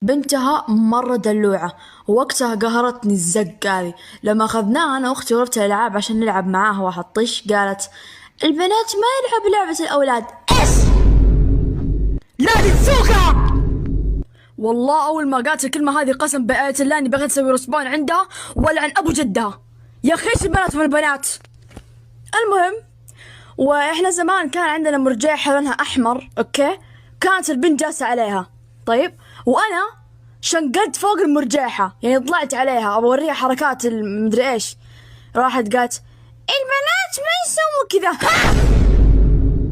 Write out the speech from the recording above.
بنتها مرة دلوعة، ووقتها قهرتني الزق هذه لما أخذناها أنا وأختي غرفة الألعاب عشان نلعب معاها واحد طش. قالت البنات ما يلعبوا لعبة الأولاد. إيش؟ لا تسوقها. والله أول ما قالت الكلمة هذه قسم بآية الله إني بغيت أسوي رسبان عندها ولا عن أبو جدها. يا أخي إيش البنات من البنات. المهم، وإحنا زمان كان عندنا مرجيحة لونها أحمر، أوكي؟ كانت البنت جالسة عليها، طيب؟ وأنا شنقلت فوق المرجيحة، يعني طلعت عليها أبغى أوريها حركات المدري إيش. راحت قالت البنات ما يسووا كذا.